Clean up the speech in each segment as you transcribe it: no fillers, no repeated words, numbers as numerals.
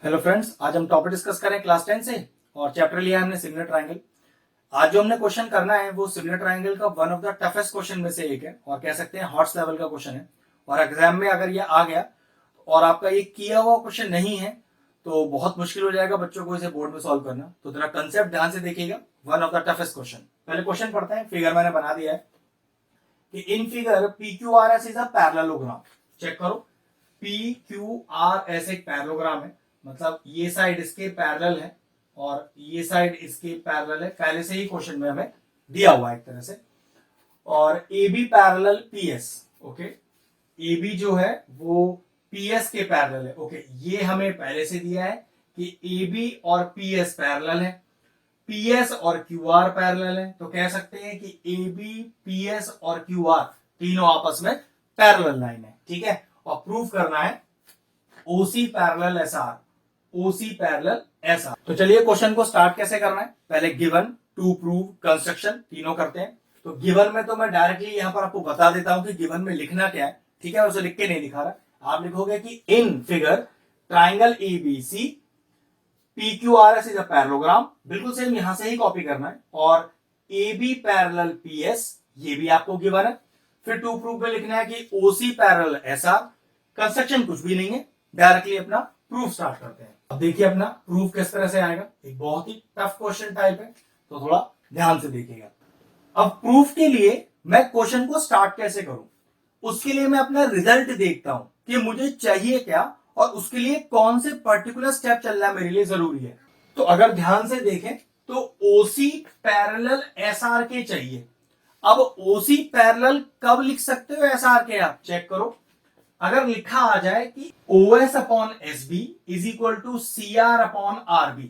Hello friends, आज हम topic discuss करें क्लास 10 से और चैप्टर लिया है हमने सिमिलर ट्रायंगल। आज जो हमने क्वेश्चन करना है वो सिमिलर ट्रायंगल का one of the toughest question में से एक है और कह सकते हैं हॉट्स लेवल का क्वेश्चन है। और एग्जाम में अगर ये आ गया और आपका ये किया हुआ क्वेश्चन नहीं है तो बहुत मुश्किल हो जाएगा बच्चों को इसे बोर्ड में सॉल्व करना। तो जरा कंसेप्ट ध्यान से देखिएगा, one of the toughest question. पहले क्वेश्चन पढ़ते हैं। फिगर मैंने बना दिया है कि in figure P Q R S is a parallelogram. Check करो, पी क्यू आर एस एक पैरेललोग्राम है, मतलब ये साइड इसके पैरेलल है और ये साइड इसके पैरेलल है। पहले से ही क्वेश्चन में हमें दिया हुआ है एक तरह से। और A B parallel P S. Okay, A B जो है वो पी एस के पैरेलल है। ओके, ये हमें पहले से दिया है कि ए बी और पी एस पैरेलल है, पी एस और क्यू आर पैरेलल है। तो कह सकते हैं कि ए बी पी एस और क्यू आर तीनों आपस में पैरेलल लाइन है। ठीक है, और प्रूफ करना है ओसी पैरेलल एस आर, ओसी पैरेलल एस आर। तो चलिए क्वेश्चन को स्टार्ट कैसे करना है। पहले गिवन, टू प्रूव, कंस्ट्रक्शन तीनों करते हैं। तो गिवन में तो मैं डायरेक्टली यहां पर आपको बता देता हूं कि गिवन में लिखना क्या है। ठीक है, उसे लिख के नहीं दिखा रहा। आप लिखोगे कि in figure triangle A B C P Q R S is a parallelogram. बिल्कुल सेम यहां से ही कॉपी करना है। और A B parallel P S, ये भी आपको गिवन है। फिर टू प्रूफ में लिखना है कि ओसी पैरेलल एस आर। कंस्ट्रक्शन कुछ भी नहीं है, डायरेक्टली अपना प्रूफ स्टार्ट करते हैं। अब देखिए अपना प्रूफ किस तरह से आएगा। एक बहुत ही टफ क्वेश्चन टाइप है, तो थोड़ा ध्यान से देखिएगा। अब प्रूफ के लिए मैं क्वेश्चन को स्टार्ट कैसे करूं, उसके लिए मैं अपना रिजल्ट देखता हूं कि मुझे चाहिए क्या और उसके लिए कौन से पर्टिकुलर स्टेप चलना मेरे लिए जरूरी है। तो अगर ध्यान से देखें तो ओसी पैरेलल एसआर के चाहिए। अब ओसी पैरेलल कब लिख सकते हो एसआर के, आप चेक करो। अगर लिखा आ जाए कि O S upon S B is equal to C R upon R B,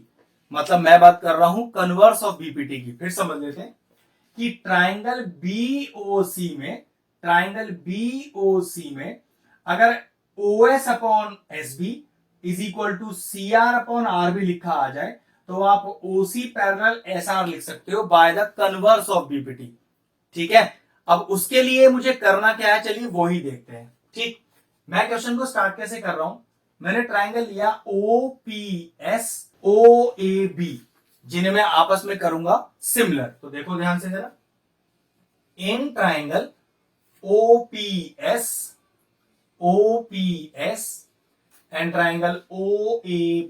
मतलब मैं बात कर रहा हूं कन्वर्स ऑफ बीपीटी की। फिर समझ लेते हैं कि ट्राइंगल बीओसी में, ट्राइंगल बीओसी में अगर O S upon S B is equal to C R upon R B लिखा आ जाए तो आप ओसी पैरेलल एस आर लिख सकते हो by the converse of BPT. ठीक है, अब उसके लिए मुझे करना क्या है, चलिए वो ही देखते हैं। ठीक, मैं क्वेश्चन को स्टार्ट कैसे कर रहा हूं। मैंने ट्राइंगल लिया O P S O A B, जिन्हें मैं आपस में करूंगा सिमिलर। तो देखो ध्यान से जरा, in triangle O P S and triangle O A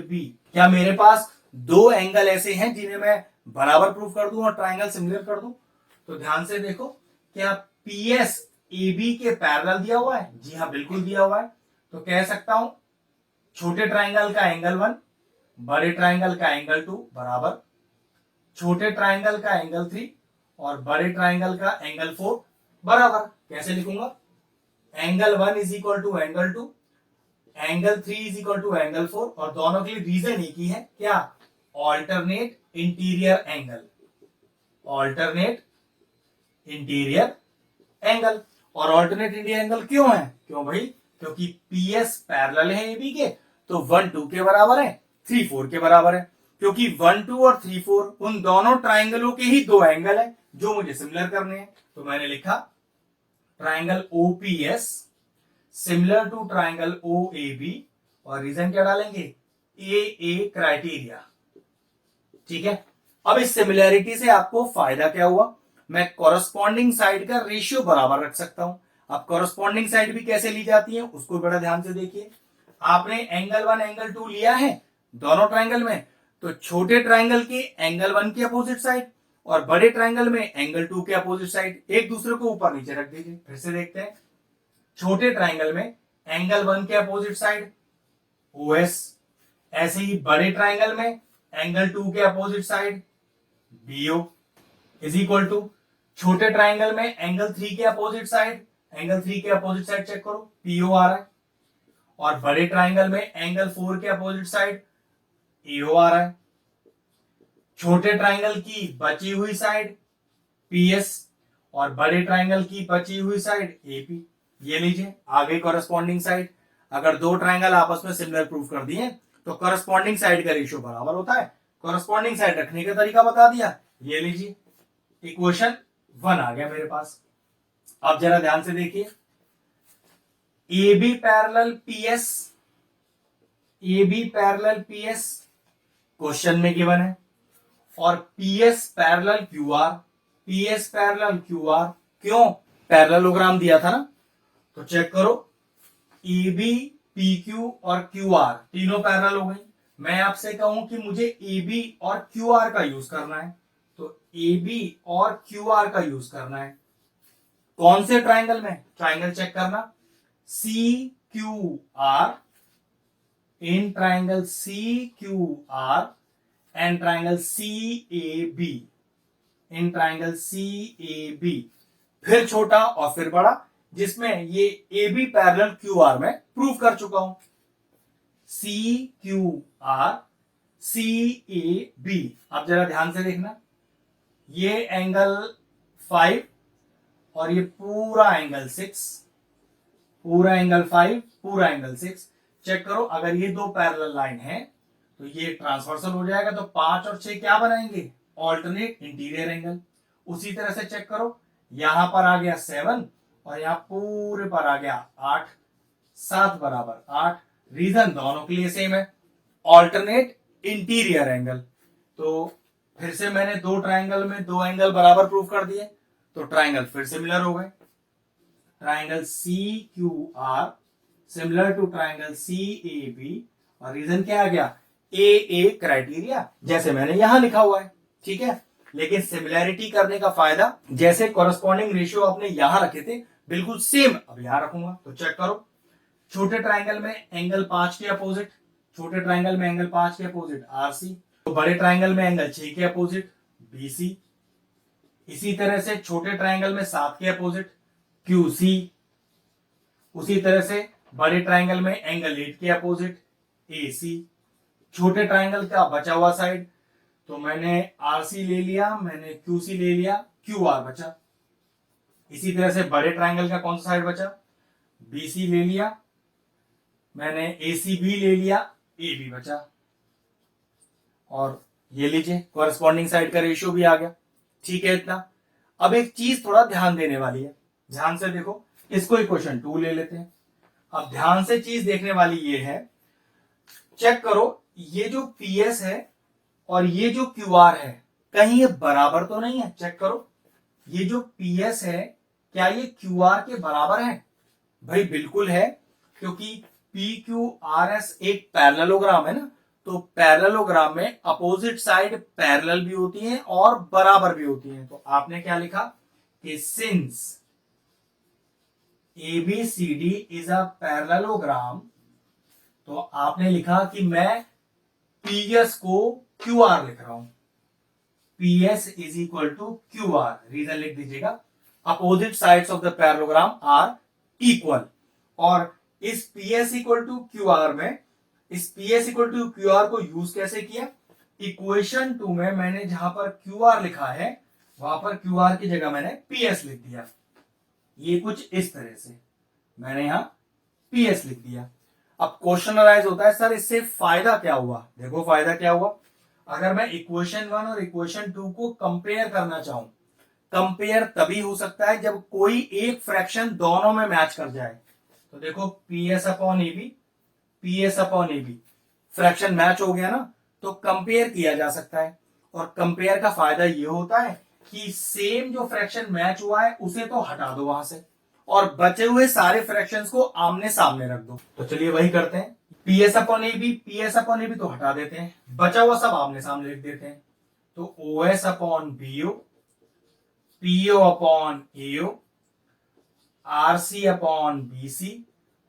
B, क्या मेरे पास दो एंगल ऐसे हैं जिन्हें मैं बराबर प्रूफ कर दूं और ट्राइंगल सिमिलर कर दूं। तो ध्यान से देखो, क्या पी एस ए बी के पैरेलल दिया हुआ है? जी हाँ, बिल्कुल दिया हुआ है। तो कह सकता हूं छोटे ट्राइंगल का एंगल 1 बड़े ट्राइंगल का एंगल 2 बराबर छोटे ट्राइंगल का एंगल 3 और बड़े ट्राइंगल का एंगल 4 बराबर। कैसे लिखूंगा, angle 1 is equal to angle 2, angle 3 is equal to angle 4। और दोनों के लिए रीजन एक ही है, क्या? Alternate interior angle, alternate interior angle. और ऑल्टरनेट इंटीरियर एंगल क्यों है? क्यों भाई? क्योंकि पी एस पैरेलल है एबी के, तो 1 2 के बराबर है, 3 4 के बराबर है। क्योंकि 1 2 और 3 4 उन दोनों ट्राइंगलों के ही दो एंगल है जो मुझे सिमिलर करने हैं। तो मैंने लिखा triangle O P S similar to triangle O A B, और रीजन क्या डालेंगे? A criteria. ठीक है, अब इस सिमिलैरिटी से आपको फायदा क्या हुआ? मैं कॉरस्पॉन्डिंग साइड का रेशियो बराबर रख सकता हूं। अब कॉरस्पॉन्डिंग साइड भी कैसे ली जाती है उसको बड़ा ध्यान से देखिए। आपने एंगल 1 एंगल 2 लिया है दोनों ट्राइंगल में, तो छोटे ट्राइंगल के एंगल 1 के अपोजिट साइड और बड़े ट्राइंगल में एंगल 2 के अपोजिट साइड एक दूसरे को ऊपर नीचे रख दीजिए। फिर से देखते हैं, छोटे ट्राइंगल में एंगल 1 के अपोजिट साइड ओएस, ऐसे ही बड़े ट्राइंगल में एंगल 2 के opposite side B O is equal to छोटे ट्राइंगल में एंगल 3 के अपोजिट साइड, एंगल 3 के अपोजिट साइड चेक करो पीओ आ रहा है। और बड़े ट्राइंगल में एंगल 4 के अपोजिट साइड एओ आ रहा है। छोटे ट्राइंगल की बची हुई साइड पीएस और बड़े ट्राइंगल की बची हुई साइड एपी। ये लीजिए आगे कॉरेस्पॉन्डिंग साइड। अगर दो ट्राइंगल आपस में सिमिलर प्रूफ कर दिए तो कॉरेस्पॉन्डिंग साइड का रेशियो बराबर होता है। कॉरेस्पॉन्डिंग साइड रखने का तरीका बता दिया। ये लीजिए इक्वेशन 1 आ गया मेरे पास। अब जरा ध्यान से देखिए, A B parallel P S A B parallel P S question में गिवन है, और P S parallel Q R, P S parallel Q R, क्यों पैरेललोग्राम दिया था ना। तो चेक करो, ए बी पी क्यू और क्यू आर तीनों पैरेलल हो गई। मैं आपसे कहूं कि मुझे ए बी और क्यू आर का यूज करना है, तो ए बी और क्यू आर का यूज करना है। कौन से ट्राइंगल में, ट्राइंगल चेक करना, C Q R, in triangle C Q R and triangle C A B, in triangle C A B, फिर छोटा और फिर बड़ा, जिसमें ये A B parallel Q R में प्रूव कर चुका हूं। C Q R C A B, अब जरा ध्यान से देखना, ये एंगल 5 और ये पूरा एंगल 6, पूरा एंगल 5 पूरा एंगल 6। चेक करो, अगर ये दो पैरेलल लाइन है तो ये ट्रांसवर्सल हो जाएगा, तो 5 और 6 क्या बनाएंगे, ऑल्टरनेट इंटीरियर एंगल। उसी तरह से चेक करो, यहां पर आ गया 7 और यहां पूरे पर आ गया 8, 7 बराबर 8। रीजन दोनों के लिए सेम है, ऑल्टरनेट इंटीरियर एंगल। तो फिर से मैंने दो ट्राइंगल में दो एंगल बराबर प्रूव कर दिए, तो ट्राइंगल फिर सिमिलर हो गए। Triangle C Q R similar to triangle C A B, और रीजन क्या आ गया, ए क्राइटेरिया, जैसे मैंने यहां लिखा हुआ है, ठीक है। लेकिन सिमिलैरिटी करने का फायदा, जैसे कॉरस्पॉन्डिंग रेशियो आपने यहां रखे थे बिल्कुल सेम अब यहां रखूंगा। तो चेक करो, छोटे ट्राइंगल में एंगल 5 के अपोजिट, छोटे ट्राइंगल में एंगल 5 के अपोजिट आर सी, तो बड़े ट्राइंगल में एंगल 6 के अपोजिट बी सी। इसी तरह से छोटे ट्राइंगल में 7 के अपोजिट क्यू सी। उसी तरह से बड़े ट्राइंगल में एंगल 8 के अपोजिट ए सी। छोटे ट्राइंगल का बचा हुआ साइड, तो मैंने आर सी ले लिया, मैंने क्यू सी ले लिया, क्यू आर बचा। इसी तरह से बड़े ट्राइंगल का कौन सा साइड बचा, बी सी ले लिया, मैंने ए सी बी ले लिया, ए बी बचा। और ये लीजिए कॉरेस्पॉन्डिंग साइड का रेशियो भी आ गया, ठीक है इतना। अब एक चीज थोड़ा ध्यान देने वाली है, ध्यान से देखो, इसको इक्वेशन 2 ले लेते हैं। अब ध्यान से चीज देखने वाली ये है, चेक करो, ये जो पी एस है और ये जो क्यू आर है, कहीं ये बराबर तो नहीं है। चेक करो, ये जो पी एस है क्या ये क्यू आर के बराबर है, भाई बिल्कुल है, क्योंकि पी क्यू आर एस एक पैरेललोग्राम है ना। तो पैरेललोग्राम में अपोजिट साइड पैरेलल भी होती है और बराबर भी होती है। तो आपने क्या लिखा कि since ABCD is a parallelogram, तो आपने लिखा कि मैं पीएस को क्यू आर लिख रहा हूं, PS is equal to Q R. Reason लिख दीजिएगा, opposite sides of the parallelogram are equal. और इस PS equal to Q R में, इस PS equal to Q R को यूज कैसे किया, इक्वेशन 2 में मैंने जहां पर क्यू आर लिखा है वहां पर क्यू आर की जगह मैंने PS लिख दिया। ये कुछ इस तरह से मैंने यहां PS लिख दिया। अब क्वेश्चन अराइज होता है, सर इससे फायदा क्या हुआ। देखो फायदा क्या हुआ, अगर मैं इक्वेशन 1 और इक्वेशन 2 को कंपेयर करना चाहूं, कंपेयर तभी हो सकता है जब कोई एक फ्रैक्शन दोनों में मैच कर जाए। तो देखो PS upon A B, PS upon A B, fraction match हो गया ना, तो कंपेयर किया जा सकता है। और कंपेयर का फायदा ये होता है कि सेम जो फ्रैक्शन मैच हुआ है उसे तो हटा दो वहां से, और बचे हुए सारे फ्रैक्शंस को आमने सामने रख दो। तो चलिए वही करते हैं, PS upon A B, PS upon A B तो हटा देते हैं, बचा हुआ सब आमने सामने लिख देते हैं। तो OS upon BO, PO upon AO, RC upon BC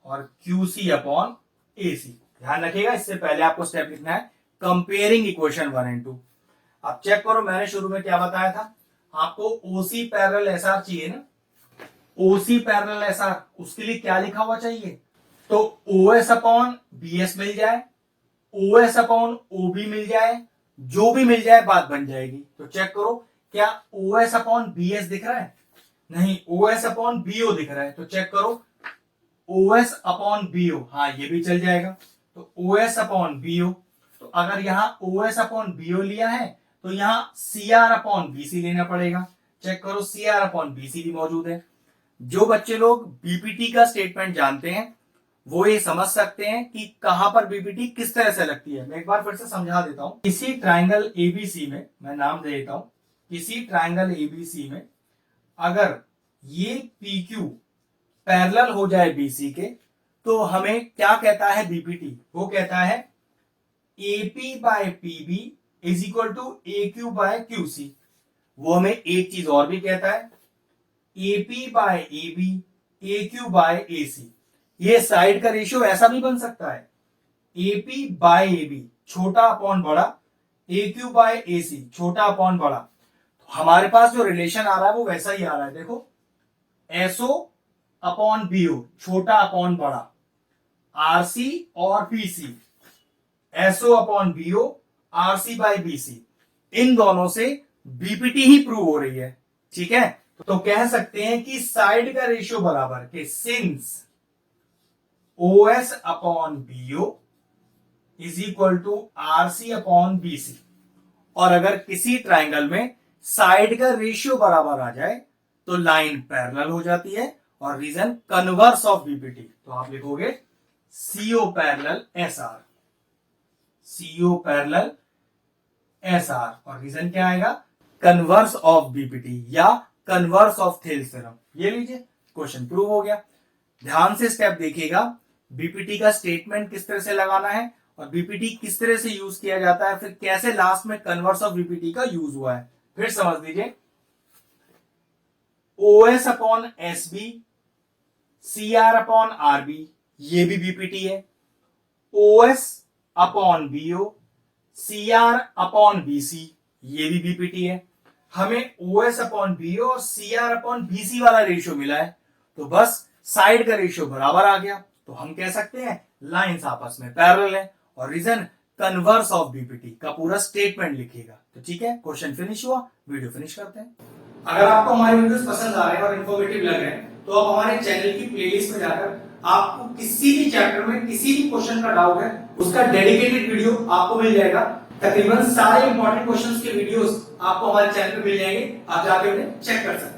और QC अपॉन AC। ध्यान रखिएगा, इससे पहले आपको स्टेप लिखना है कंपेयरिंग इक्वेशन 1 एंड 2। अब चेक करो, मैंने शुरू में क्या बताया था, आपको OC पैरेलल SR चाहिए ना, OC पैरेलल SR, उसके लिए क्या लिखा हुआ चाहिए, तो OS अपॉन BS मिल जाए, OS अपॉन OB मिल जाए, जो भी मिल जाए बात बन जाएगी। तो चेक करो, क्या OS अपॉन BS दिख रहा है, नहीं, OS अपॉन BO दिख रहा है। तो चेक करो, OS अपॉन BO, हाँ ये भी चल जाएगा। तो OS अपॉन BO, तो अगर यहां OS अपॉन BO लिया है तो यहां CR अपॉन BC लेना पड़ेगा। चेक करो, CR अपॉन BC भी मौजूद है। जो बच्चे लोग BPT का स्टेटमेंट जानते हैं वो ये समझ सकते हैं कि कहां पर बीपीटी किस तरह से लगती है। मैं एक बार फिर से समझा देता हूं। किसी ट्राइंगल एबीसी में, मैं नाम दे देता हूं, किसी ट्राइंगल एबीसी में अगर ये PQ पैरेलल हो जाए BC के, तो हमें क्या कहता है बीपीटी? वो कहता है AP by PB is equal to AQ by QC। वो हमें एक चीज और भी कहता है, AP by AB AQ by AC। ये साइड का रेशियो ऐसा भी बन सकता है, AP बाय AB छोटा अपॉन बड़ा, AQ बाय AC छोटा अपॉन बड़ा। तो हमारे पास जो रिलेशन आ रहा है वो वैसा ही आ रहा है। देखो, SO अपॉन BO छोटा अपॉन बड़ा, RC और PC SO upon BO RC by BC, इन दोनों से बीपीटी ही प्रूव हो रही है। ठीक है, तो कह सकते हैं कि साइड का रेशियो बराबर के since OS upon BO is equal to RC upon BC। और अगर किसी ट्राइंगल में साइड का रेशियो बराबर आ जाए तो लाइन पैरेलल हो जाती है, और रीजन कन्वर्स ऑफ बीपीटी। तो आप लिखोगे CO parallel SR, CO parallel SR, और रीजन क्या आएगा? कन्वर्स ऑफ बीपीटी या कन्वर्स ऑफ थेल्स थ्योरम। ये लीजिए, क्वेश्चन प्रूव हो गया। ध्यान से स्टेप देखिएगा, बीपीटी का स्टेटमेंट किस तरह से लगाना है और बीपीटी किस तरह से यूज किया जाता है, फिर कैसे लास्ट में कन्वर्स ऑफ बीपीटी का यूज हुआ है। फिर समझ लीजिए, OS upon SB CR upon RB ये भी बीपीटी है, OS upon BO CR upon BC ये भी बीपीटी है। हमें OS अपॉन BO और CR अपॉन BC वाला रेशियो मिला है, तो बस साइड का रेशियो बराबर आ गया, तो हम कह सकते हैं लाइंस आपस में पैरेलल है। और रीजन कन्वर्स ऑफ बीपीटी का पूरा स्टेटमेंट लिखिएगा। तो ठीक है, क्वेश्चन फिनिश हुआ, वीडियो फिनिश करते हैं। अगर आपको हमारे वीडियोस पसंद आ रहे हैं और इन्फॉर्मेटिव लग रहे हैं, तो आप हमारे चैनल की प्लेलिस्ट में जाकर आपको किसी भी चैप्टर में किसी भी क्वेश्चन का डाउट है, उसका डेडिकेटेड वीडियो आपको मिल जाएगा। तकरीबन सारे इंपॉर्टेंट क्वेश्चंस के वीडियोस आपको हमारे चैनल पे मिल जाएंगे, आप जाके उन्हें चेक कर सकते हैं।